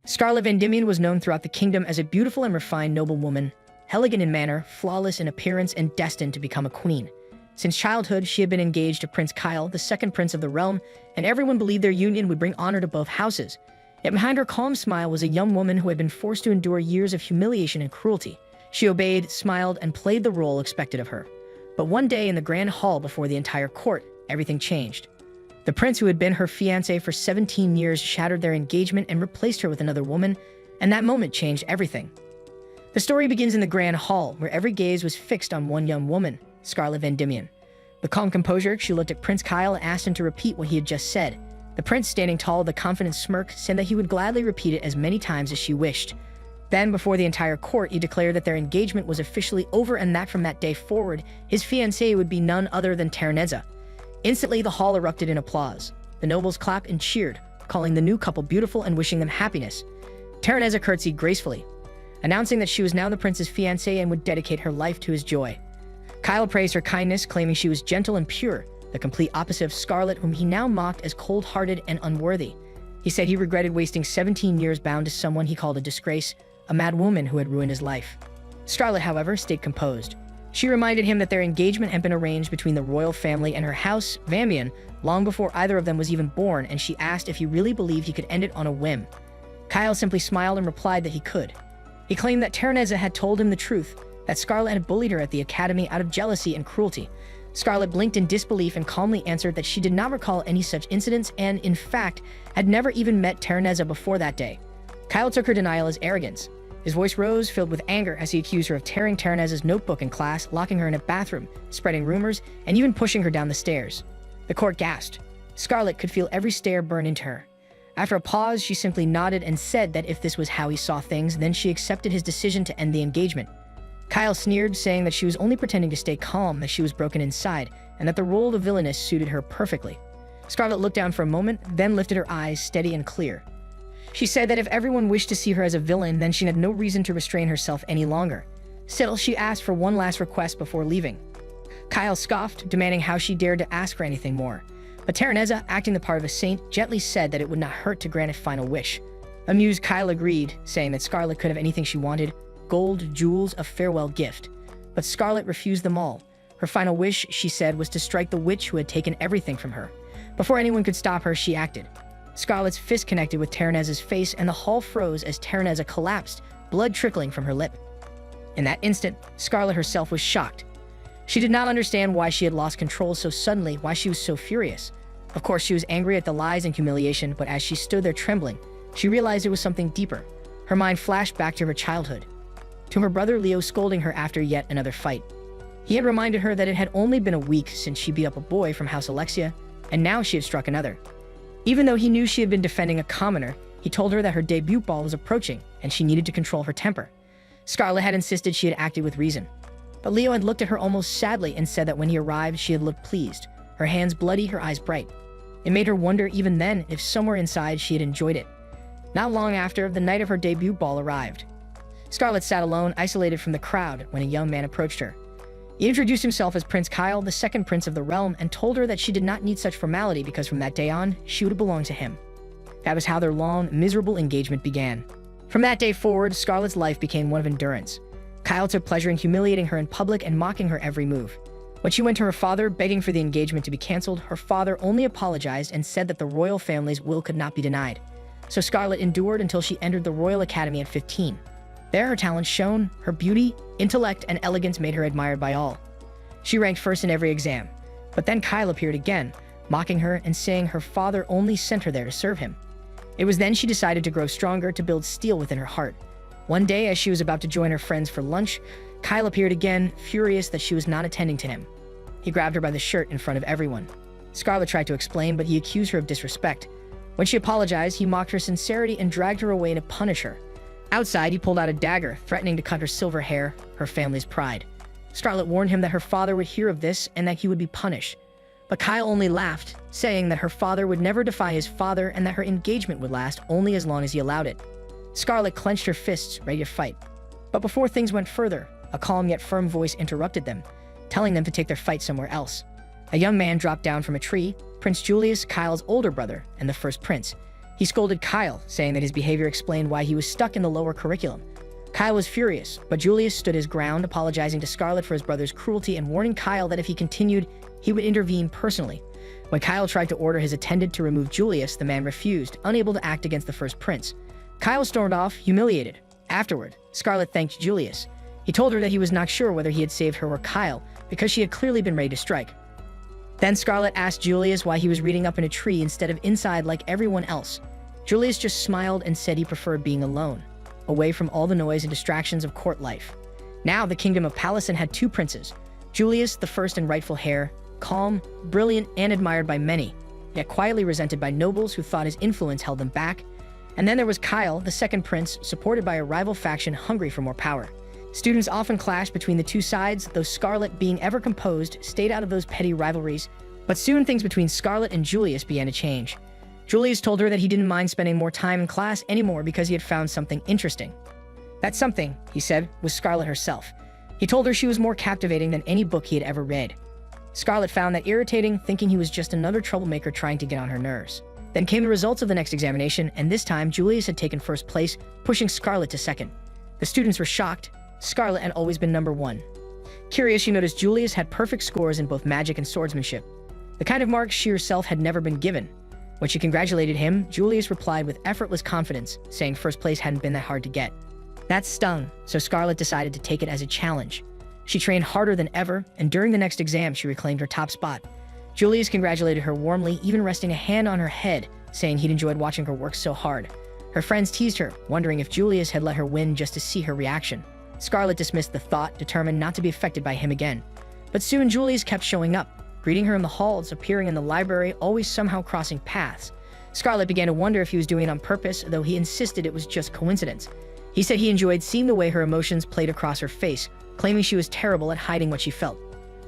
Scarlet Endymion was known throughout the kingdom as a beautiful and refined noblewoman, elegant in manner, flawless in appearance, and destined to become a queen. Since childhood, she had been engaged to Prince Kyle, the second prince of the realm, and everyone believed their union would bring honor to both houses. Yet behind her calm smile was a young woman who had been forced to endure years of humiliation and cruelty. She obeyed, smiled, and played the role expected of her. But one day in the grand hall before the entire court, everything changed. The prince who had been her fiancé for 17 years shattered their engagement and replaced her with another woman, and that moment changed everything. The story begins in the grand hall, where every gaze was fixed on one young woman, Scarlet Endymion. With calm composure, she looked at Prince Kyle and asked him to repeat what he had just said. The prince, standing tall with a confident smirk, said that he would gladly repeat it as many times as she wished. Then, before the entire court, he declared that their engagement was officially over and that from that day forward, his fiancée would be none other than Terraneza. Instantly, the hall erupted in applause. The nobles clapped and cheered, calling the new couple beautiful and wishing them happiness. Terraneza curtsied gracefully, announcing that she was now the prince's fiancée and would dedicate her life to his joy. Kyle praised her kindness, claiming she was gentle and pure, the complete opposite of Scarlet, whom he now mocked as cold-hearted and unworthy. He said he regretted wasting 17 years bound to someone he called a disgrace, a mad woman who had ruined his life. Scarlet, however, stayed composed. She reminded him that their engagement had been arranged between the royal family and her house, Vamion, long before either of them was even born, and she asked if he really believed he could end it on a whim. Kyle simply smiled and replied that he could. He claimed that Terraneza had told him the truth, that Scarlet had bullied her at the academy out of jealousy and cruelty. Scarlet blinked in disbelief and calmly answered that she did not recall any such incidents and, in fact, had never even met Terraneza before that day. Kyle took her denial as arrogance. His voice rose, filled with anger, as he accused her of tearing Terraneza's notebook in class, locking her in a bathroom, spreading rumors, and even pushing her down the stairs. The court gasped. Scarlet could feel every stare burn into her. After a pause, she simply nodded and said that if this was how he saw things, then she accepted his decision to end the engagement. Kyle sneered, saying that she was only pretending to stay calm, that she was broken inside, and that the role of villainess suited her perfectly. Scarlet looked down for a moment, then lifted her eyes, steady and clear. She said that if everyone wished to see her as a villain, then she had no reason to restrain herself any longer. Still, she asked for one last request before leaving. Kyle scoffed, demanding how she dared to ask for anything more. But Terraneza, acting the part of a saint, gently said that it would not hurt to grant a final wish. Amused, Kyle agreed, saying that Scarlet could have anything she wanted: gold, jewels, a farewell gift. But Scarlet refused them all. Her final wish, she said, was to strike the witch who had taken everything from her. Before anyone could stop her, she acted. Scarlet's fist connected with Terraneza's face, and the hall froze as Terraneza collapsed, blood trickling from her lip. In that instant, Scarlet herself was shocked. She did not understand why she had lost control so suddenly, why she was so furious. Of course, she was angry at the lies and humiliation, but as she stood there trembling, she realized it was something deeper. Her mind flashed back to her childhood, to her brother Leo scolding her after yet another fight. He had reminded her that it had only been a week since she beat up a boy from House Alexia, and now she had struck another. Even though he knew she had been defending a commoner, he told her that her debut ball was approaching, and she needed to control her temper. Scarlet had insisted she had acted with reason. But Leo had looked at her almost sadly and said that when he arrived, she had looked pleased, her hands bloody, her eyes bright. It made her wonder even then if somewhere inside she had enjoyed it. Not long after, the night of her debut ball arrived. Scarlet sat alone, isolated from the crowd, when a young man approached her. He introduced himself as Prince Kyle, the second prince of the realm, and told her that she did not need such formality because from that day on, she would belong to him. That was how their long, miserable engagement began. From that day forward, Scarlet's life became one of endurance. Kyle took pleasure in humiliating her in public and mocking her every move. When she went to her father, begging for the engagement to be canceled, her father only apologized and said that the royal family's will could not be denied. So Scarlet endured until she entered the Royal Academy at 15. There her talents shone, her beauty, intellect, and elegance made her admired by all. She ranked first in every exam. But then Kyle appeared again, mocking her and saying her father only sent her there to serve him. It was then she decided to grow stronger, to build steel within her heart. One day, as she was about to join her friends for lunch, Kyle appeared again, furious that she was not attending to him. He grabbed her by the shirt in front of everyone. Scarlet tried to explain, but he accused her of disrespect. When she apologized, he mocked her sincerity and dragged her away to punish her. Outside, he pulled out a dagger, threatening to cut her silver hair, her family's pride. Scarlet warned him that her father would hear of this and that he would be punished. But Kyle only laughed, saying that her father would never defy his father and that her engagement would last only as long as he allowed it. Scarlet clenched her fists, ready to fight. But before things went further, a calm yet firm voice interrupted them, telling them to take their fight somewhere else. A young man dropped down from a tree, Prince Julius, Kyle's older brother and the first prince. He scolded Kyle, saying that his behavior explained why he was stuck in the lower curriculum. Kyle was furious, but Julius stood his ground, apologizing to Scarlet for his brother's cruelty and warning Kyle that if he continued, he would intervene personally. When Kyle tried to order his attendant to remove Julius, the man refused, unable to act against the first prince. Kyle stormed off, humiliated. Afterward, Scarlet thanked Julius. He told her that he was not sure whether he had saved her or Kyle, because she had clearly been ready to strike. Then Scarlet asked Julius why he was reading up in a tree instead of inside like everyone else. Julius just smiled and said he preferred being alone, away from all the noise and distractions of court life. Now the kingdom of Palacin had two princes, Julius, the first and rightful heir, calm, brilliant, and admired by many, yet quietly resented by nobles who thought his influence held them back. And then there was Kyle, the second prince, supported by a rival faction hungry for more power. Students often clashed between the two sides, though Scarlet, being ever composed, stayed out of those petty rivalries. But soon things between Scarlet and Julius began to change. Julius told her that he didn't mind spending more time in class anymore because he had found something interesting. That something, he said, was Scarlet herself. He told her she was more captivating than any book he had ever read. Scarlet found that irritating, thinking he was just another troublemaker trying to get on her nerves. Then came the results of the next examination, and this time Julius had taken first place, pushing Scarlet to second. The students were shocked. Scarlet had always been number one. Curious, she noticed Julius had perfect scores in both magic and swordsmanship, the kind of marks she herself had never been given. When she congratulated him, Julius replied with effortless confidence, saying first place hadn't been that hard to get. That stung, so Scarlet decided to take it as a challenge. She trained harder than ever, and during the next exam, she reclaimed her top spot. Julius congratulated her warmly, even resting a hand on her head, saying he'd enjoyed watching her work so hard. Her friends teased her, wondering if Julius had let her win just to see her reaction. Scarlet dismissed the thought, determined not to be affected by him again. But soon Julius kept showing up, greeting her in the halls, appearing in the library, always somehow crossing paths. Scarlet began to wonder if he was doing it on purpose, though he insisted it was just coincidence. He said he enjoyed seeing the way her emotions played across her face, claiming she was terrible at hiding what she felt.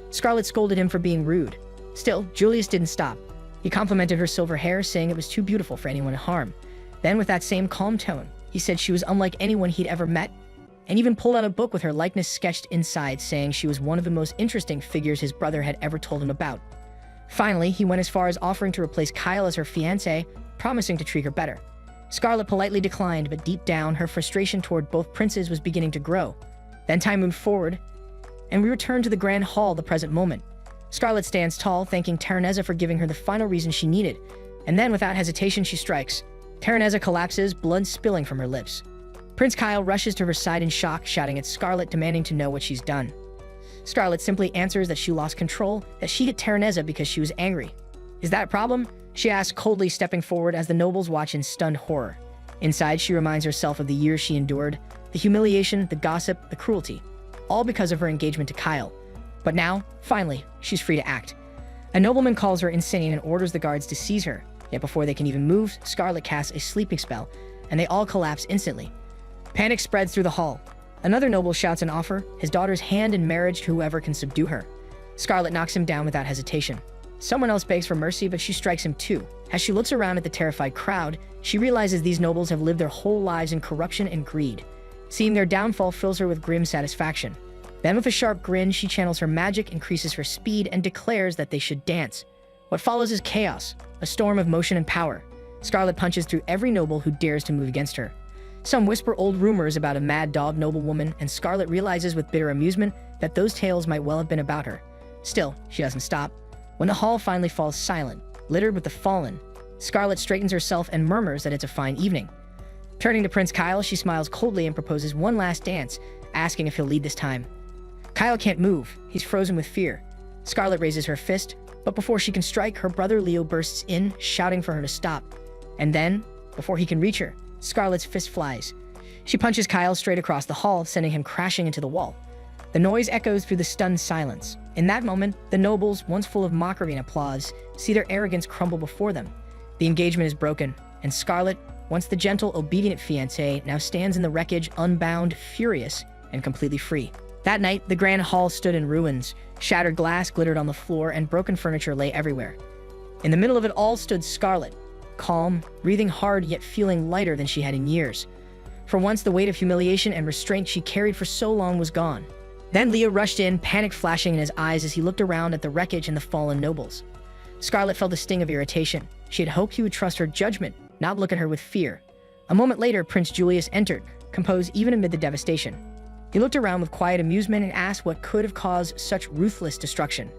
Scarlet scolded him for being rude. Still, Julius didn't stop. He complimented her silver hair, saying it was too beautiful for anyone to harm. Then, with that same calm tone, he said she was unlike anyone he'd ever met, and even pulled out a book with her likeness sketched inside, saying she was one of the most interesting figures his brother had ever told him about. Finally, he went as far as offering to replace Kyle as her fiancé, promising to treat her better. Scarlet politely declined, but deep down, her frustration toward both princes was beginning to grow. Then time moved forward, and we returned to the grand hall, the present moment. Scarlet stands tall, thanking Terraneza for giving her the final reason she needed, and then without hesitation she strikes. Terraneza collapses, blood spilling from her lips. Prince Kyle rushes to her side in shock, shouting at Scarlet, demanding to know what she's done. Scarlet simply answers that she lost control, that she hit Terraneza because she was angry. Is that a problem? She asks, coldly stepping forward as the nobles watch in stunned horror. Inside, she reminds herself of the years she endured, the humiliation, the gossip, the cruelty, all because of her engagement to Kyle. But now, finally, she's free to act. A nobleman calls her insane and orders the guards to seize her, yet before they can even move, Scarlet casts a sleeping spell, and they all collapse instantly. Panic spreads through the hall. Another noble shouts an offer, his daughter's hand in marriage to whoever can subdue her. Scarlet knocks him down without hesitation. Someone else begs for mercy, but she strikes him too. As she looks around at the terrified crowd, she realizes these nobles have lived their whole lives in corruption and greed. Seeing their downfall fills her with grim satisfaction. Then with a sharp grin, she channels her magic, increases her speed, and declares that they should dance. What follows is chaos, a storm of motion and power. Scarlet punches through every noble who dares to move against her. Some whisper old rumors about a mad dog noblewoman, and Scarlet realizes with bitter amusement that those tales might well have been about her. Still, she doesn't stop. When the hall finally falls silent, littered with the fallen, Scarlet straightens herself and murmurs that it's a fine evening. Turning to Prince Kyle, she smiles coldly and proposes one last dance, asking if he'll lead this time. Kyle can't move. He's frozen with fear. Scarlet raises her fist, but before she can strike, her brother Leo bursts in, shouting for her to stop. And then, before he can reach her, Scarlet's fist flies. She punches Kyle straight across the hall, sending him crashing into the wall. The noise echoes through the stunned silence. In that moment, the nobles, once full of mockery and applause, see their arrogance crumble before them. The engagement is broken, and Scarlet, once the gentle, obedient fiancé, now stands in the wreckage, unbound, furious, and completely free. That night, the grand hall stood in ruins. Shattered glass glittered on the floor, and broken furniture lay everywhere. In the middle of it all stood Scarlet, calm, breathing hard yet feeling lighter than she had in years. For once, the weight of humiliation and restraint she carried for so long was gone. Then Leo rushed in, panic flashing in his eyes as he looked around at the wreckage and the fallen nobles. Scarlet felt a sting of irritation. She had hoped he would trust her judgment, not look at her with fear. A moment later, Prince Julius entered, composed even amid the devastation. He looked around with quiet amusement and asked what could have caused such ruthless destruction.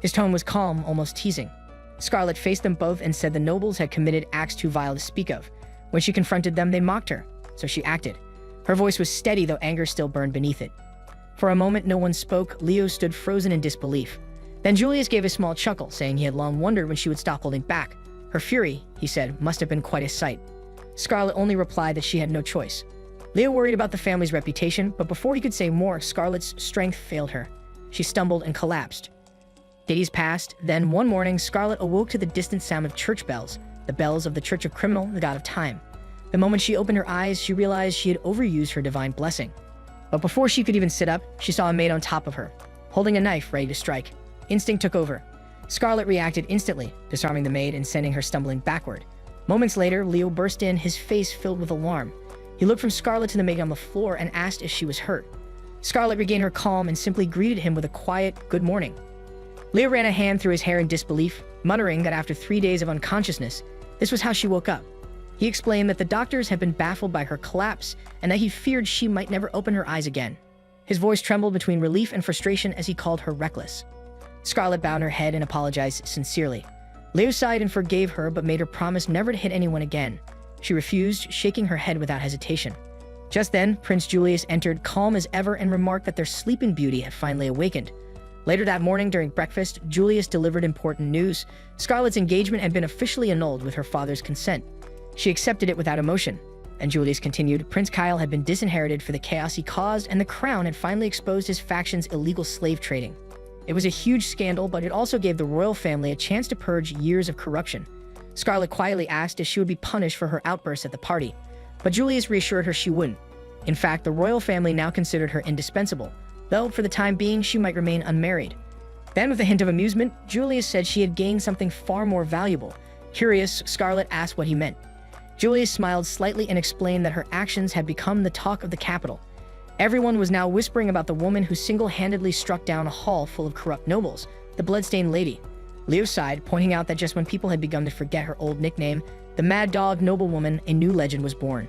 His tone was calm, almost teasing. Scarlet faced them both and said the nobles had committed acts too vile to speak of. When she confronted them, they mocked her, so she acted. Her voice was steady, though anger still burned beneath it. For a moment, no one spoke. Leo stood frozen in disbelief. Then Julius gave a small chuckle, saying he had long wondered when she would stop holding back. Her fury, he said, must have been quite a sight. Scarlet only replied that she had no choice. Leo worried about the family's reputation, but before he could say more, Scarlet's strength failed her. She stumbled and collapsed. Days passed, then one morning, Scarlet awoke to the distant sound of church bells, the bells of the Church of Criminal, the god of time. The moment she opened her eyes, she realized she had overused her divine blessing. But before she could even sit up, she saw a maid on top of her, holding a knife ready to strike. Instinct took over. Scarlet reacted instantly, disarming the maid and sending her stumbling backward. Moments later, Leo burst in, his face filled with alarm. He looked from Scarlet to the maid on the floor and asked if she was hurt. Scarlet regained her calm and simply greeted him with a quiet, "Good morning." Leo ran a hand through his hair in disbelief, muttering that after 3 days of unconsciousness, this was how she woke up. He explained that the doctors had been baffled by her collapse and that he feared she might never open her eyes again. His voice trembled between relief and frustration as he called her reckless. Scarlet bowed her head and apologized sincerely. Leo sighed and forgave her, but made her promise never to hit anyone again. She refused, shaking her head without hesitation. Just then, Prince Julius entered, calm as ever, and remarked that their sleeping beauty had finally awakened. Later that morning, during breakfast, Julius delivered important news. Scarlet's engagement had been officially annulled with her father's consent. She accepted it without emotion. And Julius continued, Prince Kyle had been disinherited for the chaos he caused, and the crown had finally exposed his faction's illegal slave trading. It was a huge scandal, but it also gave the royal family a chance to purge years of corruption. Scarlet quietly asked if she would be punished for her outbursts at the party, but Julius reassured her she wouldn't. In fact, the royal family now considered her indispensable, though for the time being she might remain unmarried. Then, with a hint of amusement, Julius said she had gained something far more valuable. Curious, Scarlet asked what he meant. Julius smiled slightly and explained that her actions had become the talk of the capital. Everyone was now whispering about the woman who single-handedly struck down a hall full of corrupt nobles, the Bloodstained Lady. Leo sighed, pointing out that just when people had begun to forget her old nickname, the Mad Dog Noblewoman, a new legend was born.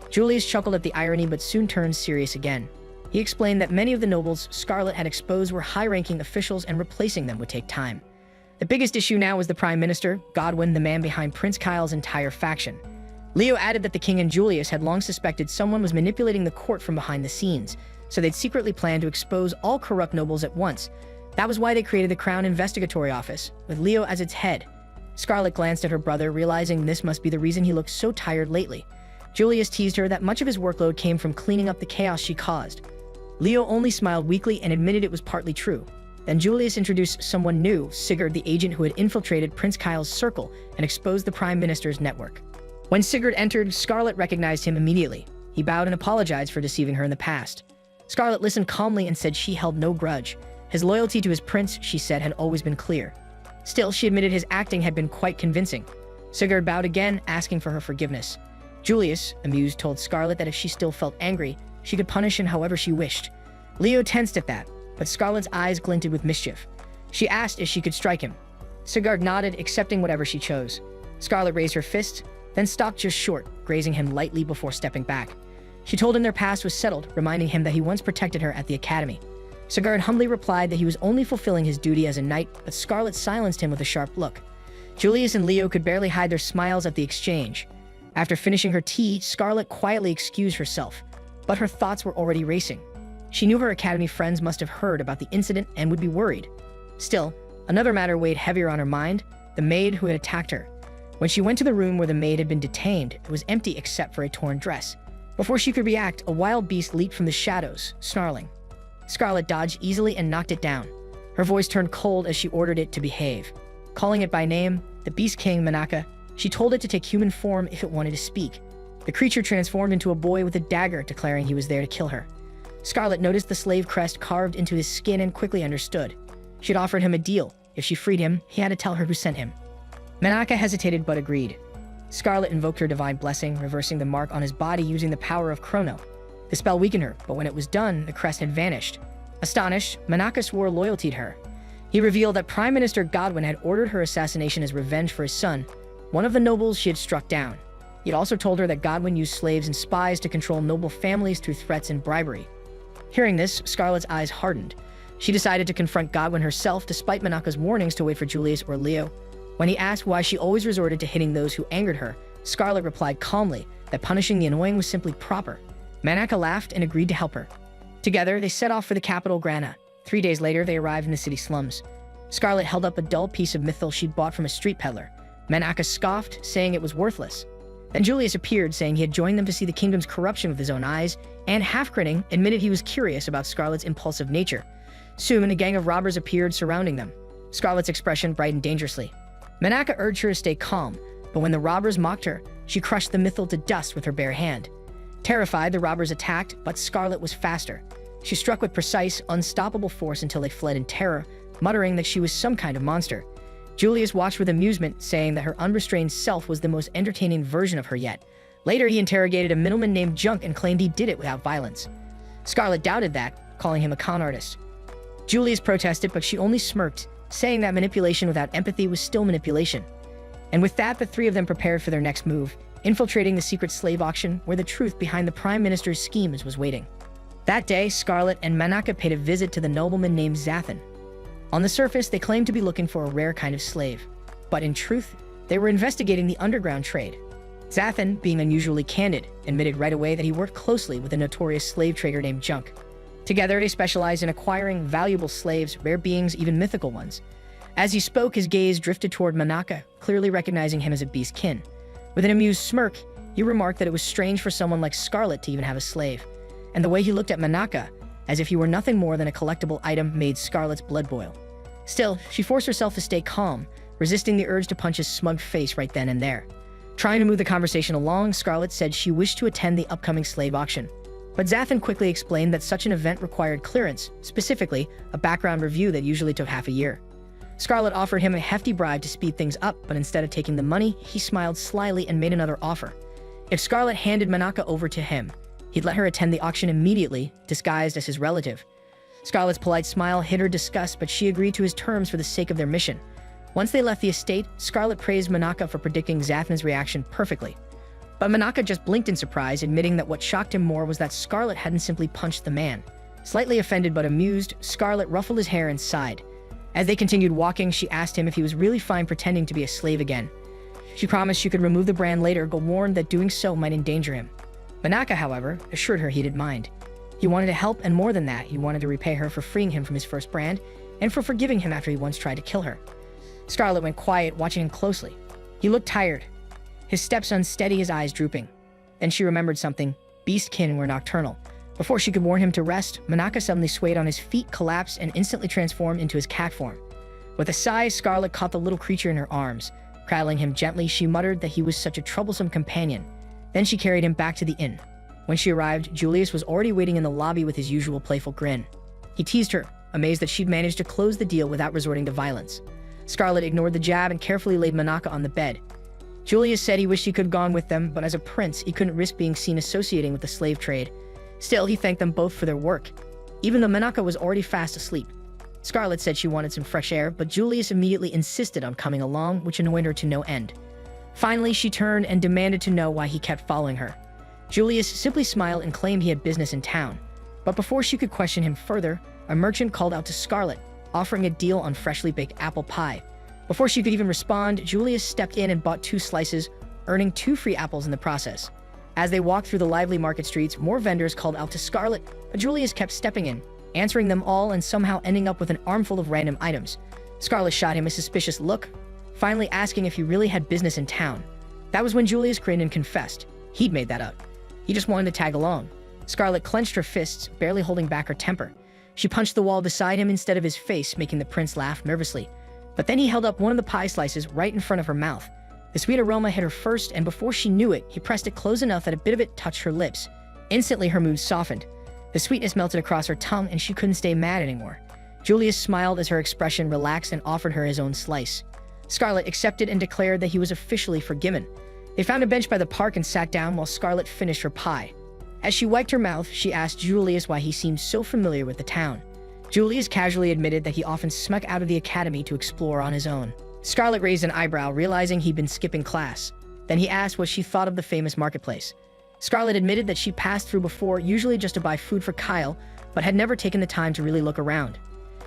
Julius chuckled at the irony but soon turned serious again. He explained that many of the nobles Scarlet had exposed were high-ranking officials and replacing them would take time. The biggest issue now was the Prime Minister, Godwin, the man behind Prince Kyle's entire faction. Leo added that the king and Julius had long suspected someone was manipulating the court from behind the scenes, so they'd secretly planned to expose all corrupt nobles at once. That was why they created the Crown Investigatory Office, with Leo as its head. Scarlet glanced at her brother, realizing this must be the reason he looked so tired lately. Julius teased her that much of his workload came from cleaning up the chaos she caused. Leo only smiled weakly and admitted it was partly true. Then Julius introduced someone new, Sigurd, the agent who had infiltrated Prince Kyle's circle and exposed the Prime Minister's network. When Sigurd entered, Scarlet recognized him immediately. He bowed and apologized for deceiving her in the past. Scarlet listened calmly and said she held no grudge. His loyalty to his prince, she said, had always been clear. Still, she admitted his acting had been quite convincing. Sigurd bowed again, asking for her forgiveness. Julius, amused, told Scarlet that if she still felt angry, she could punish him however she wished. Leo tensed at that, but Scarlet's eyes glinted with mischief. She asked if she could strike him. Sigurd nodded, accepting whatever she chose. Scarlet raised her fist, then stopped just short, grazing him lightly before stepping back. She told him their past was settled, reminding him that he once protected her at the academy. Sigurd humbly replied that he was only fulfilling his duty as a knight, but Scarlet silenced him with a sharp look. Julius and Leo could barely hide their smiles at the exchange. After finishing her tea, Scarlet quietly excused herself, but her thoughts were already racing. She knew her academy friends must have heard about the incident and would be worried. Still, another matter weighed heavier on her mind, the maid who had attacked her. When she went to the room where the maid had been detained, it was empty except for a torn dress. Before she could react, a wild beast leaped from the shadows, snarling. Scarlet dodged easily and knocked it down. Her voice turned cold as she ordered it to behave. Calling it by name, the Beast King Manaka, she told it to take human form if it wanted to speak. The creature transformed into a boy with a dagger, declaring he was there to kill her. Scarlet noticed the slave crest carved into his skin and quickly understood. She had offered him a deal. If she freed him, he had to tell her who sent him. Manaka hesitated but agreed. Scarlet invoked her divine blessing, reversing the mark on his body using the power of Chrono. The spell weakened her, but when it was done, the crest had vanished. Astonished, Manaka swore loyalty to her. He revealed that Prime Minister Godwin had ordered her assassination as revenge for his son, one of the nobles she had struck down. He had also told her that Godwin used slaves and spies to control noble families through threats and bribery. Hearing this, Scarlett's eyes hardened. She decided to confront Godwin herself despite Manaka's warnings to wait for Julius or Leo. When he asked why she always resorted to hitting those who angered her, Scarlett replied calmly that punishing the annoying was simply proper. Manaka laughed and agreed to help her. Together, they set off for the capital, Grana. 3 days later, they arrived in the city slums. Scarlett held up a dull piece of mythil she'd bought from a street peddler. Manaka scoffed, saying it was worthless. Then Julius appeared, saying he had joined them to see the kingdom's corruption with his own eyes, and, half-grinning, admitted he was curious about Scarlett's impulsive nature. Soon, a gang of robbers appeared, surrounding them. Scarlett's expression brightened dangerously. Manaka urged her to stay calm, but when the robbers mocked her, she crushed the mythil to dust with her bare hand. Terrified, the robbers attacked, but Scarlett was faster. She struck with precise, unstoppable force until they fled in terror, muttering that she was some kind of monster. Julius watched with amusement, saying that her unrestrained self was the most entertaining version of her yet. Later, he interrogated a middleman named Junk and claimed he did it without violence. Scarlett doubted that, calling him a con artist. Julius protested, but she only smirked, saying that manipulation without empathy was still manipulation. And with that, the three of them prepared for their next move, infiltrating the secret slave auction where the truth behind the Prime Minister's schemes was waiting. That day, Scarlett and Manaka paid a visit to the nobleman named Zathan. On the surface, they claimed to be looking for a rare kind of slave, but in truth, they were investigating the underground trade. Zathan, being unusually candid, admitted right away that he worked closely with a notorious slave trader named Junk. Together, they specialized in acquiring valuable slaves, rare beings, even mythical ones. As he spoke, his gaze drifted toward Manaka, clearly recognizing him as a beast kin. With an amused smirk, he remarked that it was strange for someone like Scarlett to even have a slave. And the way he looked at Manaka, as if he were nothing more than a collectible item, made Scarlett's blood boil. Still, she forced herself to stay calm, resisting the urge to punch his smug face right then and there. Trying to move the conversation along, Scarlett said she wished to attend the upcoming slave auction. But Zathan quickly explained that such an event required clearance, specifically a background review that usually took half a year. Scarlett offered him a hefty bribe to speed things up, but instead of taking the money, he smiled slyly and made another offer. If Scarlett handed Manaka over to him, he'd let her attend the auction immediately, disguised as his relative. Scarlett's polite smile hid her disgust, but she agreed to his terms for the sake of their mission. Once they left the estate, Scarlett praised Manaka for predicting Zathan's reaction perfectly. But Manaka just blinked in surprise, admitting that what shocked him more was that Scarlett hadn't simply punched the man. Slightly offended but amused, Scarlett ruffled his hair and sighed. As they continued walking, she asked him if he was really fine pretending to be a slave again. She promised she could remove the brand later, but warned that doing so might endanger him. Manaka, however, assured her he didn't mind. He wanted to help, and more than that, he wanted to repay her for freeing him from his first brand, and for forgiving him after he once tried to kill her. Scarlett went quiet, watching him closely. He looked tired, his steps unsteady, his eyes drooping. Then she remembered something. Beastkin were nocturnal. Before she could warn him to rest, Manaka suddenly swayed on his feet, collapsed, and instantly transformed into his cat form. With a sigh, Scarlett caught the little creature in her arms. Cradling him gently, she muttered that he was such a troublesome companion. Then she carried him back to the inn. When she arrived, Julius was already waiting in the lobby with his usual playful grin. He teased her, amazed that she'd managed to close the deal without resorting to violence. Scarlett ignored the jab and carefully laid Manaka on the bed. Julius said he wished he could have gone with them, but as a prince, he couldn't risk being seen associating with the slave trade. Still, he thanked them both for their work, even though Manaka was already fast asleep. Scarlett said she wanted some fresh air, but Julius immediately insisted on coming along, which annoyed her to no end. Finally, she turned and demanded to know why he kept following her. Julius simply smiled and claimed he had business in town. But before she could question him further, a merchant called out to Scarlett, offering a deal on freshly baked apple pie. Before she could even respond, Julius stepped in and bought 2 slices, earning 2 free apples in the process. As they walked through the lively market streets, more vendors called out to Scarlett, but Julius kept stepping in, answering them all and somehow ending up with an armful of random items. Scarlett shot him a suspicious look, finally asking if he really had business in town. That was when Julius grinned and confessed. He'd made that up. He just wanted to tag along. Scarlett clenched her fists, barely holding back her temper. She punched the wall beside him instead of his face, making the prince laugh nervously. But then he held up one of the pie slices right in front of her mouth. The sweet aroma hit her first, and before she knew it, he pressed it close enough that a bit of it touched her lips. Instantly, her mood softened. The sweetness melted across her tongue, and she couldn't stay mad anymore. Julius smiled as her expression relaxed and offered her his own slice. Scarlett accepted and declared that he was officially forgiven. They found a bench by the park and sat down while Scarlett finished her pie. As she wiped her mouth, she asked Julius why he seemed so familiar with the town. Julius casually admitted that he often snuck out of the academy to explore on his own. Scarlett raised an eyebrow, realizing he'd been skipping class. Then he asked what she thought of the famous marketplace. Scarlett admitted that she passed through before, usually just to buy food for Kyle, but had never taken the time to really look around.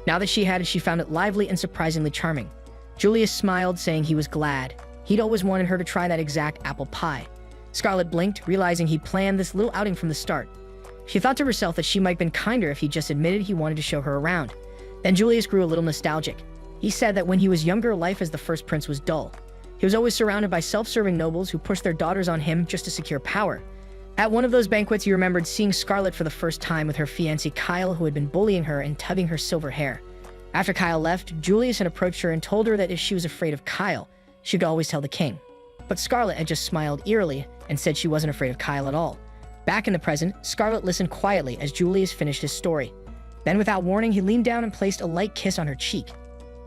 Now that she had, she found it lively and surprisingly charming. Julius smiled, saying he was glad. He'd always wanted her to try that exact apple pie. Scarlett blinked, realizing he'd planned this little outing from the start. She thought to herself that she might have been kinder if he just admitted he wanted to show her around. Then Julius grew a little nostalgic. He said that when he was younger, life as the first prince was dull. He was always surrounded by self-serving nobles who pushed their daughters on him just to secure power. At one of those banquets, he remembered seeing Scarlett for the first time with her fiancé Kyle, who had been bullying her and tugging her silver hair. After Kyle left, Julius had approached her and told her that if she was afraid of Kyle, she could always tell the king. But Scarlett had just smiled eerily and said she wasn't afraid of Kyle at all. Back in the present, Scarlett listened quietly as Julius finished his story. Then, without warning, he leaned down and placed a light kiss on her cheek.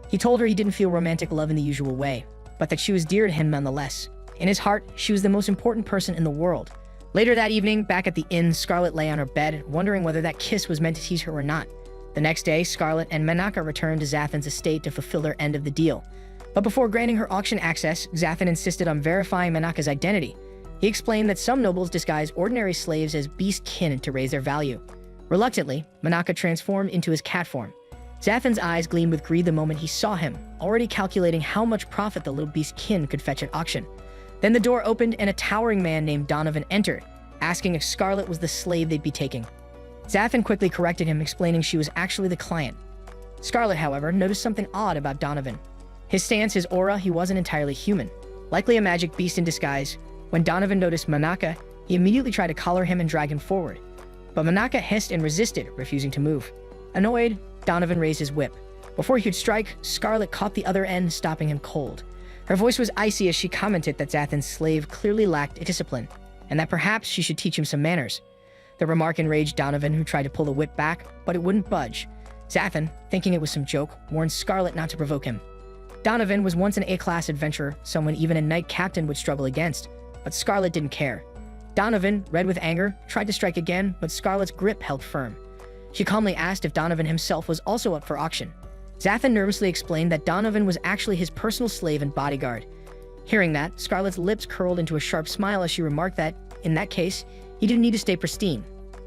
He told her he didn't feel romantic love in the usual way, but that she was dear to him nonetheless. In his heart, she was the most important person in the world. Later that evening, back at the inn, Scarlett lay on her bed, wondering whether that kiss was meant to tease her or not. The next day, Scarlett and Menaka returned to Zathan's estate to fulfill their end of the deal. But before granting her auction access, Zathan insisted on verifying Menaka's identity. He explained that some nobles disguise ordinary slaves as beast kin to raise their value. Reluctantly, Menaka transformed into his cat form. Zathan's eyes gleamed with greed the moment he saw him, already calculating how much profit the little beast kin could fetch at auction. Then the door opened and a towering man named Donovan entered, asking if Scarlett was the slave they'd be taking. Zathan quickly corrected him, explaining she was actually the client. Scarlett, however, noticed something odd about Donovan. His stance, his aura, he wasn't entirely human, likely a magic beast in disguise. When Donovan noticed Menaka, he immediately tried to collar him and drag him forward. But Menaka hissed and resisted, refusing to move. Annoyed, Donovan raised his whip. Before he could strike, Scarlett caught the other end, stopping him cold. Her voice was icy as she commented that Zathan's slave clearly lacked discipline, and that perhaps she should teach him some manners. The remark enraged Donovan, who tried to pull the whip back, but it wouldn't budge. Zathan, thinking it was some joke, warned Scarlett not to provoke him. Donovan was once an A-class adventurer, someone even a knight captain would struggle against, but Scarlett didn't care. Donovan, red with anger, tried to strike again, but Scarlett's grip held firm. She calmly asked if Donovan himself was also up for auction. Zathan nervously explained that Donovan was actually his personal slave and bodyguard. Hearing that, Scarlett's lips curled into a sharp smile as she remarked that, in that case, he didn't need to stay pristine.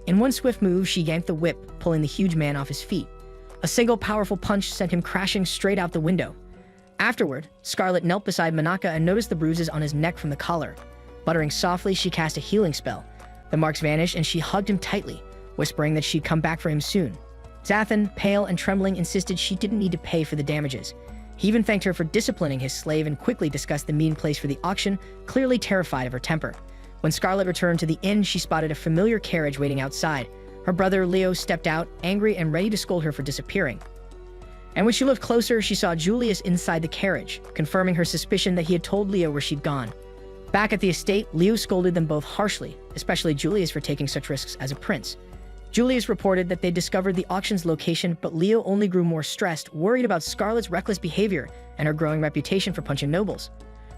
In one swift move, she yanked the whip, pulling the huge man off his feet. A single powerful punch sent him crashing straight out the window. Afterward, Scarlett knelt beside Menaka and noticed the bruises on his neck from the collar. Muttering softly, she cast a healing spell. The marks vanished and she hugged him tightly, whispering that she'd come back for him soon. Zathan, pale and trembling, insisted she didn't need to pay for the damages. He even thanked her for disciplining his slave and quickly discussed the meeting place for the auction, clearly terrified of her temper. When Scarlett returned to the inn, she spotted a familiar carriage waiting outside. Her brother Leo stepped out, angry and ready to scold her for disappearing. And when she looked closer, she saw Julius inside the carriage, confirming her suspicion that he had told Leo where she'd gone. Back at the estate, Leo scolded them both harshly, especially Julius for taking such risks as a prince. Julius reported that they discovered the auction's location, but Leo only grew more stressed, worried about Scarlett's reckless behavior and her growing reputation for punching nobles.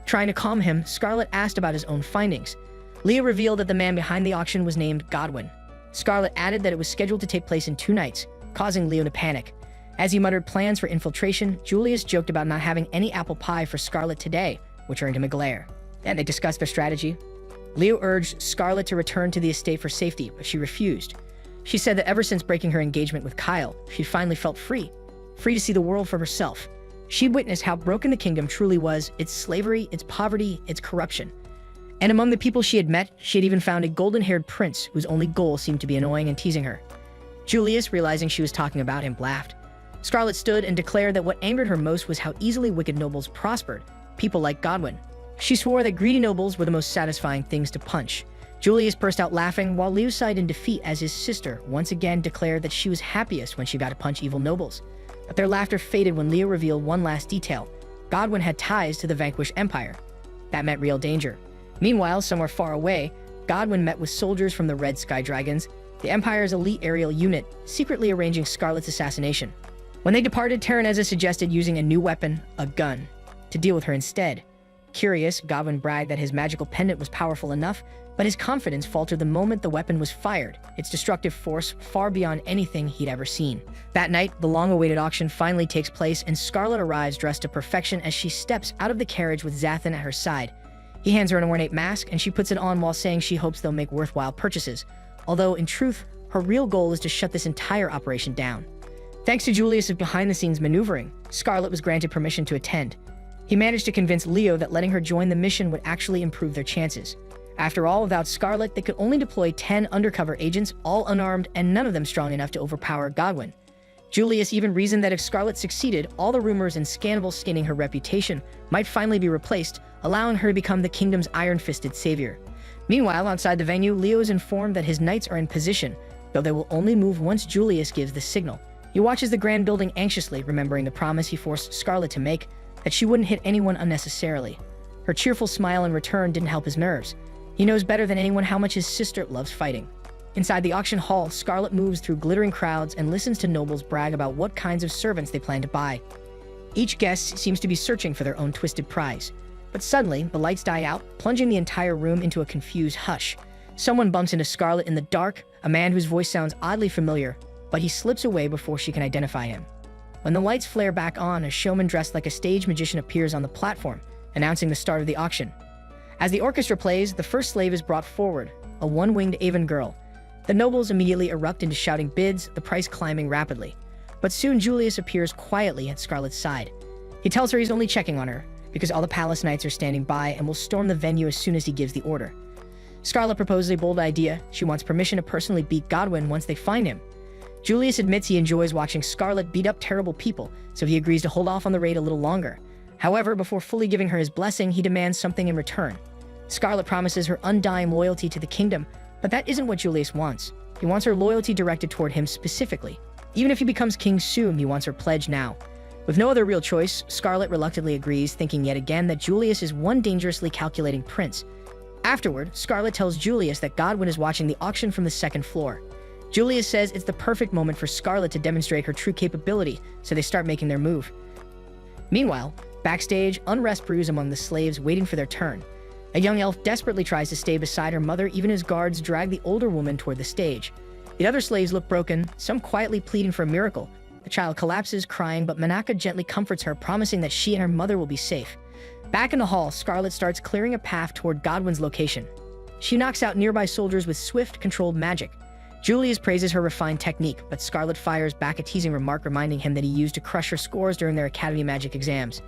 Trying to calm him, Scarlett asked about his own findings. Leo revealed that the man behind the auction was named Godwin. Scarlett added that it was scheduled to take place in 2 nights, causing Leo to panic. As he muttered plans for infiltration, Julius joked about not having any apple pie for Scarlett today, which earned him a glare. Then they discussed their strategy. Leo urged Scarlett to return to the estate for safety, but she refused. She said that ever since breaking her engagement with Kyle, she finally felt free to see the world for herself. She'd witnessed how broken the kingdom truly was, its slavery, its poverty, its corruption. And among the people she had met, she had even found a golden-haired prince whose only goal seemed to be annoying and teasing her. Julius, realizing she was talking about him, laughed. Scarlett stood and declared that what angered her most was how easily wicked nobles prospered, people like Godwin. She swore that greedy nobles were the most satisfying things to punch. Julius burst out laughing, while Leo sighed in defeat as his sister once again declared that she was happiest when she got to punch evil nobles. But their laughter faded when Leo revealed one last detail. Godwin had ties to the vanquished empire. That meant real danger. Meanwhile, somewhere far away, Godwin met with soldiers from the Red Sky Dragons, the Empire's elite aerial unit, secretly arranging Scarlett's assassination. When they departed, Terraneza suggested using a new weapon, a gun, to deal with her instead. Curious, Godwin bragged that his magical pendant was powerful enough, but his confidence faltered the moment the weapon was fired, its destructive force far beyond anything he'd ever seen. That night, the long-awaited auction finally takes place, and Scarlett arrives dressed to perfection as she steps out of the carriage with Zathan at her side. He hands her an ornate mask, and she puts it on while saying she hopes they'll make worthwhile purchases, although in truth, her real goal is to shut this entire operation down. Thanks to Julius's behind-the-scenes maneuvering, Scarlet was granted permission to attend. He managed to convince Leo that letting her join the mission would actually improve their chances. After all, without Scarlet, they could only deploy 10 undercover agents, all unarmed and none of them strong enough to overpower Godwin. Julius even reasoned that if Scarlet succeeded, all the rumors and scandals staining her reputation might finally be replaced, allowing her to become the kingdom's iron-fisted savior. Meanwhile, outside the venue, Leo is informed that his knights are in position, though they will only move once Julius gives the signal. He watches the grand building anxiously, remembering the promise he forced Scarlet to make, that she wouldn't hit anyone unnecessarily. Her cheerful smile in return didn't help his nerves. He knows better than anyone how much his sister loves fighting. Inside the auction hall, Scarlet moves through glittering crowds and listens to nobles brag about what kinds of servants they plan to buy. Each guest seems to be searching for their own twisted prize. But suddenly, the lights die out, plunging the entire room into a confused hush. Someone bumps into Scarlet in the dark, a man whose voice sounds oddly familiar, but he slips away before she can identify him. When the lights flare back on, a showman dressed like a stage magician appears on the platform, announcing the start of the auction. As the orchestra plays, the first slave is brought forward, a one-winged Avon girl. The nobles immediately erupt into shouting bids, the price climbing rapidly. But soon Julius appears quietly at Scarlet's side. He tells her he's only checking on her, because all the palace knights are standing by and will storm the venue as soon as he gives the order. Scarlet proposes a bold idea. She wants permission to personally beat Godwin once they find him. Julius admits he enjoys watching Scarlet beat up terrible people, so he agrees to hold off on the raid a little longer. However, before fully giving her his blessing, he demands something in return. Scarlet promises her undying loyalty to the kingdom, but that isn't what Julius wants. He wants her loyalty directed toward him specifically. Even if he becomes king soon, he wants her pledge now. With no other real choice, Scarlet reluctantly agrees, thinking yet again that Julius is one dangerously calculating prince. Afterward, Scarlet tells Julius that Godwin is watching the auction from the second floor. Julius says it's the perfect moment for Scarlet to demonstrate her true capability, so they start making their move. Meanwhile, backstage, unrest brews among the slaves waiting for their turn. A young elf desperately tries to stay beside her mother even as guards drag the older woman toward the stage. The other slaves look broken, some quietly pleading for a miracle. The child collapses, crying, but Manaka gently comforts her, promising that she and her mother will be safe. Back in the hall, Scarlet starts clearing a path toward Godwin's location. She knocks out nearby soldiers with swift, controlled magic. Julius praises her refined technique, but Scarlet fires back a teasing remark reminding him that he used to crush her scores during their academy magic exams.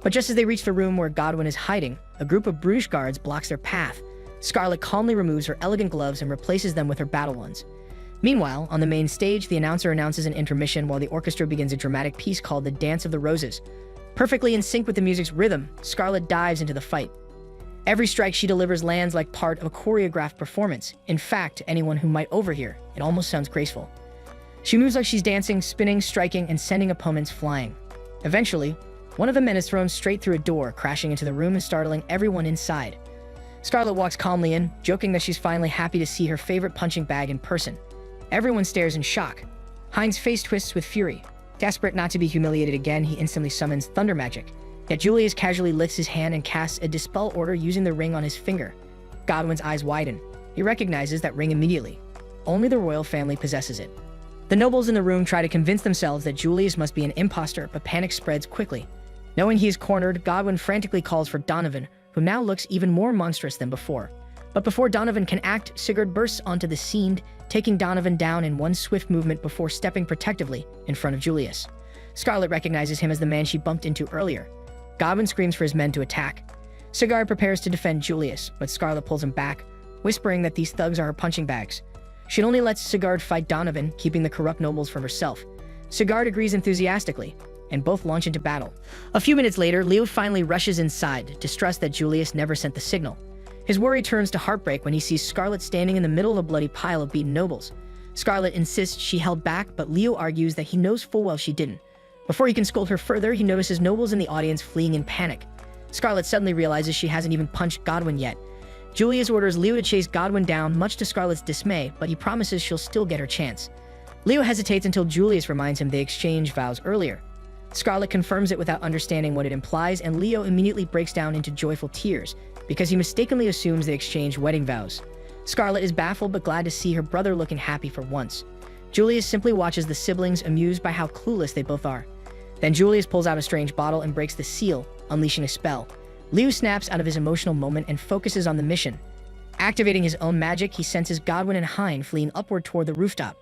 But just as they reach the room where Godwin is hiding, a group of brutish guards blocks their path. Scarlet calmly removes her elegant gloves and replaces them with her battle ones. Meanwhile, on the main stage, the announcer announces an intermission while the orchestra begins a dramatic piece called The Dance of the Roses. Perfectly in sync with the music's rhythm, Scarlet dives into the fight. Every strike she delivers lands like part of a choreographed performance. In fact, to anyone who might overhear, it almost sounds graceful. She moves like she's dancing, spinning, striking, and sending opponents flying. Eventually, one of the men is thrown straight through a door, crashing into the room and startling everyone inside. Scarlet walks calmly in, joking that she's finally happy to see her favorite punching bag in person. Everyone stares in shock. Hein's face twists with fury. Desperate not to be humiliated again, he instantly summons thunder magic. Yet Julius casually lifts his hand and casts a dispel order using the ring on his finger. Godwin's eyes widen. He recognizes that ring immediately. Only the royal family possesses it. The nobles in the room try to convince themselves that Julius must be an imposter, but panic spreads quickly. Knowing he is cornered, Godwin frantically calls for Donovan, who now looks even more monstrous than before. But before Donovan can act, Sigurd bursts onto the scene, taking Donovan down in one swift movement before stepping protectively in front of Julius. Scarlet recognizes him as the man she bumped into earlier. Godwin screams for his men to attack. Sigurd prepares to defend Julius, but Scarlet pulls him back, whispering that these thugs are her punching bags. She only lets Sigurd fight Donovan, keeping the corrupt nobles for herself. Sigurd agrees enthusiastically, and both launch into battle. A few minutes later, Leo finally rushes inside, distressed that Julius never sent the signal. His worry turns to heartbreak when he sees Scarlet standing in the middle of a bloody pile of beaten nobles. Scarlet insists she held back, but Leo argues that he knows full well she didn't. Before he can scold her further, he notices nobles in the audience fleeing in panic. Scarlet suddenly realizes she hasn't even punched Godwin yet. Julius orders Leo to chase Godwin down, much to Scarlet's dismay, but he promises she'll still get her chance. Leo hesitates until Julius reminds him they exchanged vows earlier. Scarlet confirms it without understanding what it implies, and Leo immediately breaks down into joyful tears because he mistakenly assumes they exchanged wedding vows. Scarlet is baffled but glad to see her brother looking happy for once. Julius simply watches the siblings, amused by how clueless they both are. Then Julius pulls out a strange bottle and breaks the seal, unleashing a spell. Liu snaps out of his emotional moment and focuses on the mission. Activating his own magic, he senses Godwin and Hein fleeing upward toward the rooftop.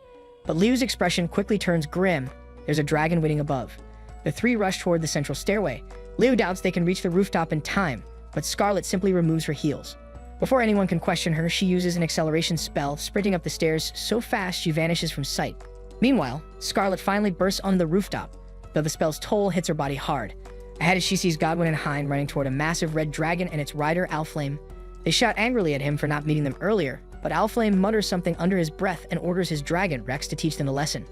But Liu's expression quickly turns grim. There's a dragon waiting above. The three rush toward the central stairway. Liu doubts they can reach the rooftop in time, but Scarlet simply removes her heels. Before anyone can question her, she uses an acceleration spell, sprinting up the stairs so fast she vanishes from sight. Meanwhile, Scarlet finally bursts onto the rooftop, though the spell's toll hits her body hard. Ahead, she sees Godwin and Hein running toward a massive red dragon and its rider, Alflame. They shout angrily at him for not meeting them earlier, but Alflame mutters something under his breath and orders his dragon, Rex, to teach them a lesson.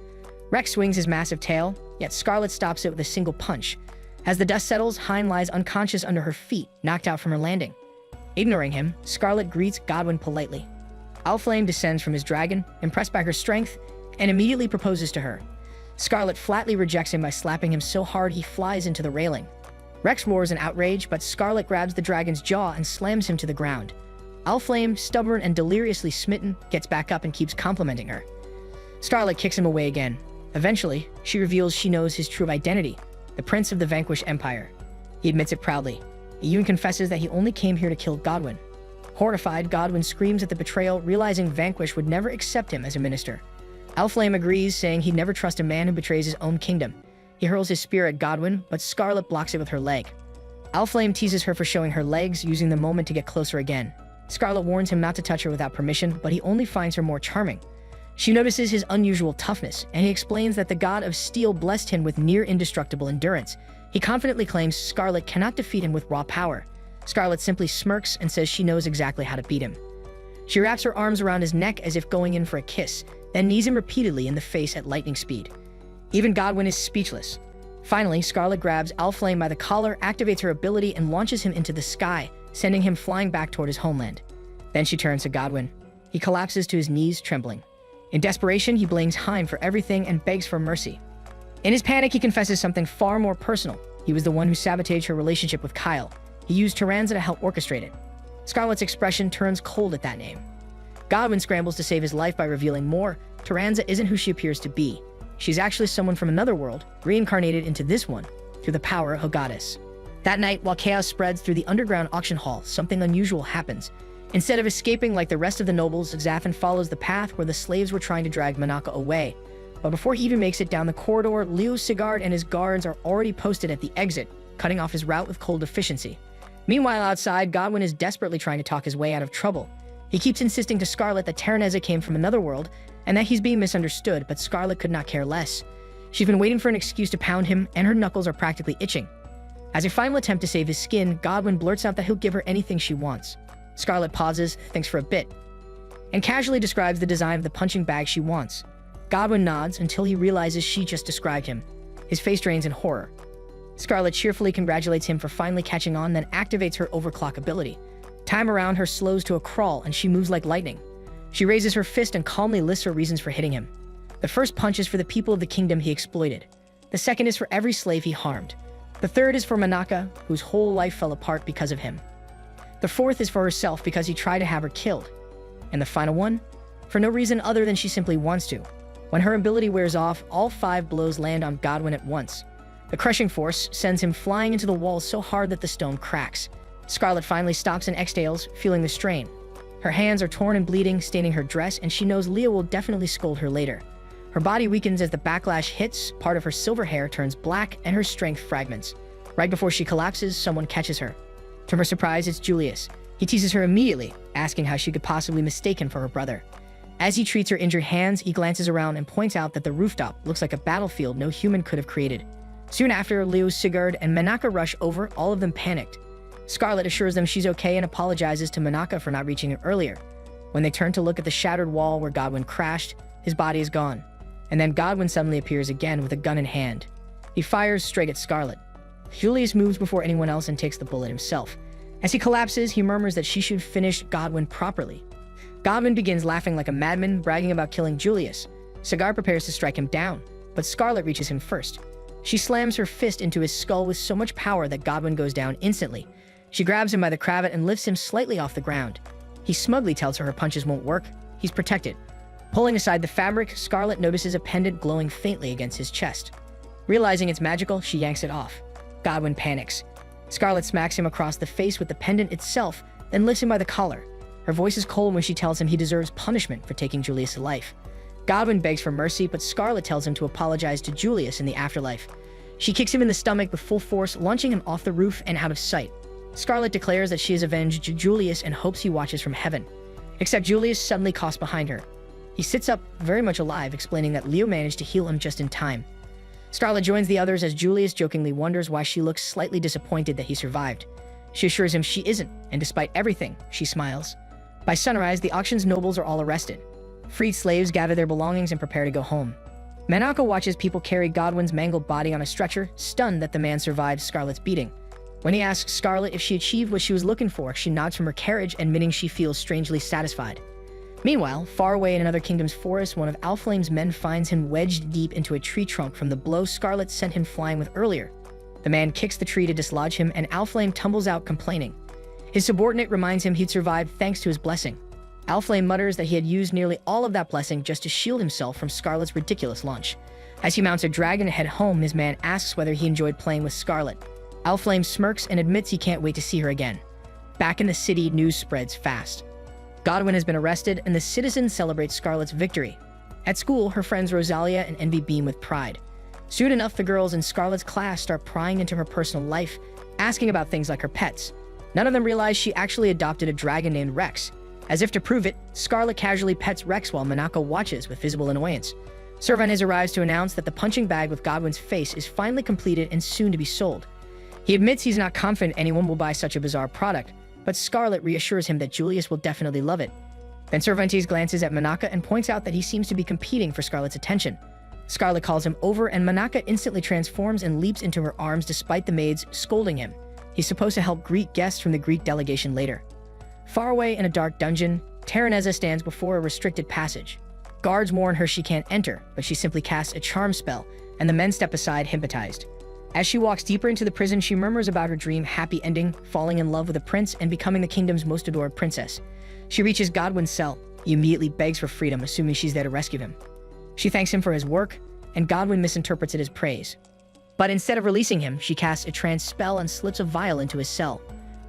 Rex swings his massive tail, yet Scarlet stops it with a single punch. As the dust settles, Hein lies unconscious under her feet, knocked out from her landing. Ignoring him, Scarlet greets Godwin politely. Alflame descends from his dragon, impressed by her strength, and immediately proposes to her. Scarlet flatly rejects him by slapping him so hard he flies into the railing. Rex roars in outrage, but Scarlet grabs the dragon's jaw and slams him to the ground. Alflame, stubborn and deliriously smitten, gets back up and keeps complimenting her. Scarlet kicks him away again. Eventually, she reveals she knows his true identity, the Prince of the Vanquished Empire. He admits it proudly. He even confesses that he only came here to kill Godwin. Horrified, Godwin screams at the betrayal, realizing Vanquish would never accept him as a minister. Alflame agrees, saying he'd never trust a man who betrays his own kingdom. He hurls his spear at Godwin, but Scarlet blocks it with her leg. Alflame teases her for showing her legs, using the moment to get closer again. Scarlet warns him not to touch her without permission, but he only finds her more charming. She notices his unusual toughness, and he explains that the god of steel blessed him with near-indestructible endurance. He confidently claims Scarlet cannot defeat him with raw power. Scarlet simply smirks and says she knows exactly how to beat him. She wraps her arms around his neck as if going in for a kiss, then knees him repeatedly in the face at lightning speed. Even Godwin is speechless. Finally, Scarlet grabs Alflame by the collar, activates her ability, and launches him into the sky, sending him flying back toward his homeland. Then she turns to Godwin. He collapses to his knees, trembling. In desperation, he blames Hein for everything and begs for mercy. In his panic, he confesses something far more personal. He was the one who sabotaged her relationship with Kyle. He used Taranza to help orchestrate it. Scarlet's expression turns cold at that name. Godwin scrambles to save his life by revealing more. Taranza isn't who she appears to be. She's actually someone from another world, reincarnated into this one, through the power of a goddess. That night, while chaos spreads through the underground auction hall, something unusual happens. Instead of escaping like the rest of the nobles, Zafin follows the path where the slaves were trying to drag Manaka away. But before he even makes it down the corridor, Liu Sigard and his guards are already posted at the exit, cutting off his route with cold efficiency. Meanwhile, outside, Godwin is desperately trying to talk his way out of trouble. He keeps insisting to Scarlet that Taraneza came from another world, and that he's being misunderstood, but Scarlet could not care less. She's been waiting for an excuse to pound him, and her knuckles are practically itching. As a final attempt to save his skin, Godwin blurts out that he'll give her anything she wants. Scarlet pauses, thinks for a bit, and casually describes the design of the punching bag she wants. Godwin nods until he realizes she just described him. His face drains in horror. Scarlet cheerfully congratulates him for finally catching on, then activates her overclock ability. Time around her slows to a crawl, and she moves like lightning. She raises her fist and calmly lists her reasons for hitting him. The first punch is for the people of the kingdom he exploited. The second is for every slave he harmed. The third is for Manaka, whose whole life fell apart because of him. The fourth is for herself because he tried to have her killed. And the final one? For no reason other than she simply wants to. When her ability wears off, all 5 blows land on Godwin at once. The crushing force sends him flying into the wall so hard that the stone cracks. Scarlet finally stops and exhales, feeling the strain. Her hands are torn and bleeding, staining her dress, and she knows Leah will definitely scold her later. Her body weakens as the backlash hits, part of her silver hair turns black, and her strength fragments. Right before she collapses, someone catches her. To her surprise, it's Julius. He teases her immediately, asking how she could possibly mistake him for her brother. As he treats her injured hands, he glances around and points out that the rooftop looks like a battlefield no human could have created. Soon after, Leo, Sigurd, and Manaka rush over, all of them panicked. Scarlet assures them she's okay and apologizes to Manaka for not reaching her earlier. When they turn to look at the shattered wall where Godwin crashed, his body is gone. And then Godwin suddenly appears again with a gun in hand. He fires straight at Scarlet. Julius moves before anyone else and takes the bullet himself. As he collapses, he murmurs that she should finish Godwin properly. Godwin begins laughing like a madman, bragging about killing Julius. Sigurd prepares to strike him down, but Scarlet reaches him first. She slams her fist into his skull with so much power that Godwin goes down instantly. She grabs him by the cravat and lifts him slightly off the ground. He smugly tells her punches won't work. He's protected. Pulling aside the fabric, Scarlet notices a pendant glowing faintly against his chest. Realizing it's magical, she yanks it off. Godwin panics. Scarlet smacks him across the face with the pendant itself, then lifts him by the collar. Her voice is cold when she tells him he deserves punishment for taking Julius' life. Godwin begs for mercy, but Scarlet tells him to apologize to Julius in the afterlife. She kicks him in the stomach with full force, launching him off the roof and out of sight. Scarlet declares that she has avenged Julius and hopes he watches from heaven. Except Julius suddenly coughs behind her. He sits up, very much alive, explaining that Leo managed to heal him just in time. Scarlet joins the others as Julius jokingly wonders why she looks slightly disappointed that he survived. She assures him she isn't, and despite everything, she smiles. By sunrise, the auction's nobles are all arrested. Freed slaves gather their belongings and prepare to go home. Manaka watches people carry Godwin's mangled body on a stretcher, stunned that the man survived Scarlet's beating. When he asks Scarlet if she achieved what she was looking for, she nods from her carriage, admitting she feels strangely satisfied. Meanwhile, far away in another kingdom's forest, one of Alflame's men finds him wedged deep into a tree trunk from the blow Scarlet sent him flying with earlier. The man kicks the tree to dislodge him, and Alflame tumbles out complaining. His subordinate reminds him he'd survived thanks to his blessing. Alflame mutters that he had used nearly all of that blessing just to shield himself from Scarlet's ridiculous launch. As he mounts a dragon to head home, his man asks whether he enjoyed playing with Scarlet. Alflame smirks and admits he can't wait to see her again. Back in the city, news spreads fast. Godwin has been arrested, and the citizens celebrate Scarlet's victory. At school, her friends Rosalia and Envy beam with pride. Soon enough, the girls in Scarlet's class start prying into her personal life, asking about things like her pets. None of them realize she actually adopted a dragon named Rex. As if to prove it, Scarlet casually pets Rex while Manaka watches with visible annoyance. Cervantes arrives to announce that the punching bag with Godwin's face is finally completed and soon to be sold. He admits he's not confident anyone will buy such a bizarre product, but Scarlet reassures him that Julius will definitely love it. Then Cervantes glances at Manaka and points out that he seems to be competing for Scarlet's attention. Scarlet calls him over, and Manaka instantly transforms and leaps into her arms despite the maids scolding him. He's supposed to help greet guests from the Greek delegation later. Far away in a dark dungeon, Terraneza stands before a restricted passage. Guards warn her she can't enter, but she simply casts a charm spell, and the men step aside hypnotized. As she walks deeper into the prison, she murmurs about her dream happy ending, falling in love with a prince and becoming the kingdom's most adored princess. She reaches Godwin's cell. He immediately begs for freedom, assuming she's there to rescue him. She thanks him for his work, and Godwin misinterprets it as praise. But instead of releasing him, she casts a trance spell and slips a vial into his cell.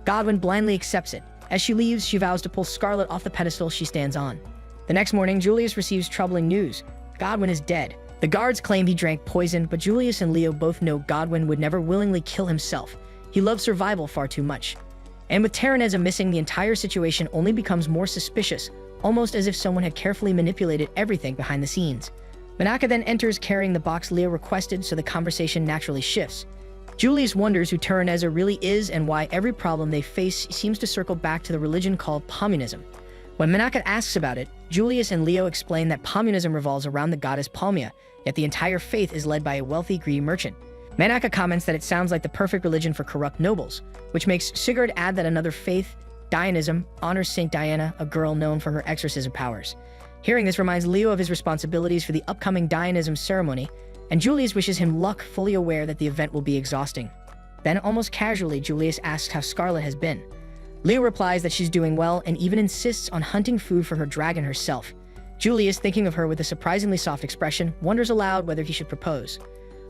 Godwin blindly accepts it. As she leaves, she vows to pull Scarlet off the pedestal she stands on. The next morning, Julius receives troubling news. Godwin is dead. The guards claim he drank poison, but Julius and Leo both know Godwin would never willingly kill himself. He loved survival far too much. And with Terraneza missing, the entire situation only becomes more suspicious, almost as if someone had carefully manipulated everything behind the scenes. Manaka then enters carrying the box Leo requested, so the conversation naturally shifts. Julius wonders who Terraneza really is and why every problem they face seems to circle back to the religion called Palmunism. When Manaka asks about it, Julius and Leo explain that Palmunism revolves around the goddess Palmia, yet the entire faith is led by a wealthy, greedy merchant. Manaka comments that it sounds like the perfect religion for corrupt nobles, which makes Sigurd add that another faith, Dianism, honors Saint Diana, a girl known for her exorcism powers. Hearing this reminds Leo of his responsibilities for the upcoming Dianism ceremony, and Julius wishes him luck, fully aware that the event will be exhausting. Then, almost casually, Julius asks how Scarlet has been. Leo replies that she's doing well and even insists on hunting food for her dragon herself. Julius, thinking of her with a surprisingly soft expression, wonders aloud whether he should propose.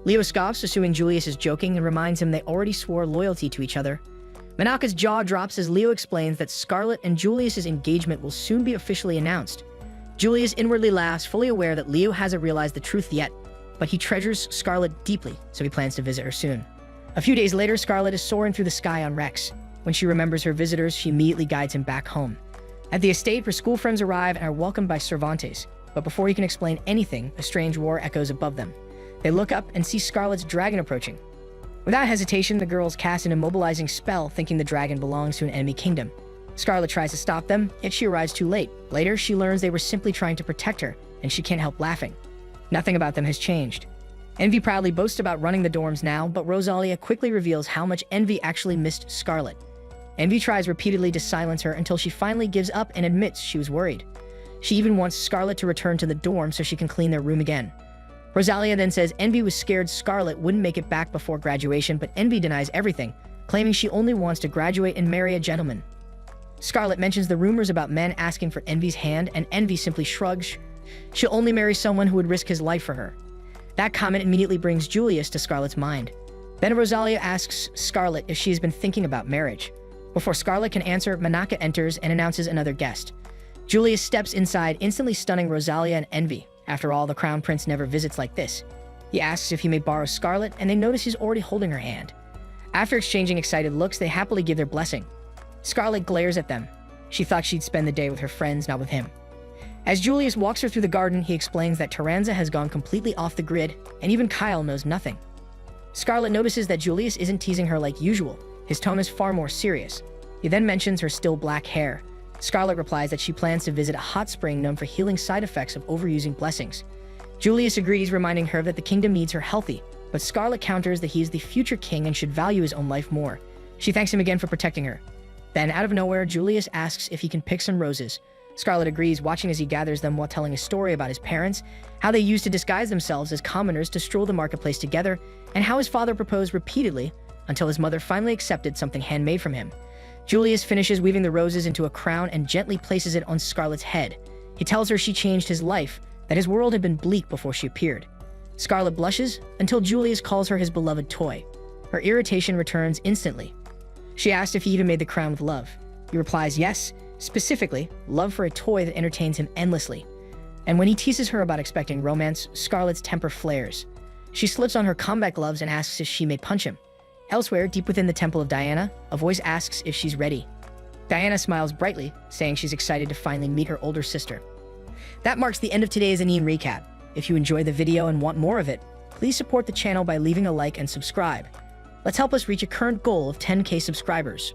Leo scoffs, assuming Julius is joking, and reminds him they already swore loyalty to each other. Manaka's jaw drops as Leo explains that Scarlet and Julius's engagement will soon be officially announced. Julius inwardly laughs, fully aware that Leo hasn't realized the truth yet, but he treasures Scarlet deeply, so he plans to visit her soon. A few days later, Scarlet is soaring through the sky on Rex. When she remembers her visitors, she immediately guides him back home. At the estate, her school friends arrive and are welcomed by Cervantes, but before he can explain anything, a strange roar echoes above them. They look up and see Scarlet's dragon approaching. Without hesitation, the girls cast an immobilizing spell, thinking the dragon belongs to an enemy kingdom. Scarlet tries to stop them, yet she arrives too late. Later, she learns they were simply trying to protect her, and she can't help laughing. Nothing about them has changed. Envy proudly boasts about running the dorms now, but Rosalia quickly reveals how much Envy actually missed Scarlet. Envy tries repeatedly to silence her until she finally gives up and admits she was worried. She even wants Scarlet to return to the dorm so she can clean their room again. Rosalia then says Envy was scared Scarlet wouldn't make it back before graduation, but Envy denies everything, claiming she only wants to graduate and marry a gentleman. Scarlet mentions the rumors about men asking for Envy's hand, and Envy simply shrugs. She'll only marry someone who would risk his life for her. That comment immediately brings Julius to Scarlet's mind. Then Rosalia asks Scarlet if she has been thinking about marriage. Before Scarlet can answer, Manaka enters and announces another guest. Julius steps inside, instantly stunning Rosalia and envy. After all, the Crown Prince never visits like this. He asks if he may borrow Scarlet, and they notice he's already holding her hand. After exchanging excited looks, they happily give their blessing. Scarlet glares at them. She thought she'd spend the day with her friends, not with him. As Julius walks her through the garden, he explains that Taranza has gone completely off the grid, and even Kyle knows nothing. Scarlet notices that Julius isn't teasing her like usual. His tone is far more serious. He then mentions her still black hair. Scarlet replies that she plans to visit a hot spring known for healing side effects of overusing blessings. Julius agrees, reminding her that the kingdom needs her healthy, but Scarlet counters that he is the future king and should value his own life more. She thanks him again for protecting her. Then, out of nowhere, Julius asks if he can pick some roses. Scarlet agrees, watching as he gathers them while telling a story about his parents, how they used to disguise themselves as commoners to stroll the marketplace together, and how his father proposed repeatedly until his mother finally accepted something handmade from him. Julius finishes weaving the roses into a crown and gently places it on Scarlet's head. He tells her she changed his life, that his world had been bleak before she appeared. Scarlet blushes until Julius calls her his beloved toy. Her irritation returns instantly. She asks if he even made the crown with love. He replies yes, specifically, love for a toy that entertains him endlessly. And when he teases her about expecting romance, Scarlet's temper flares. She slips on her combat gloves and asks if she may punch him. Elsewhere, deep within the temple of Diana, a voice asks if she's ready. Diana smiles brightly, saying she's excited to finally meet her older sister. That marks the end of today's Anime recap. If you enjoyed the video and want more of it, please support the channel by leaving a like and subscribe. Let's help us reach a current goal of 10K subscribers.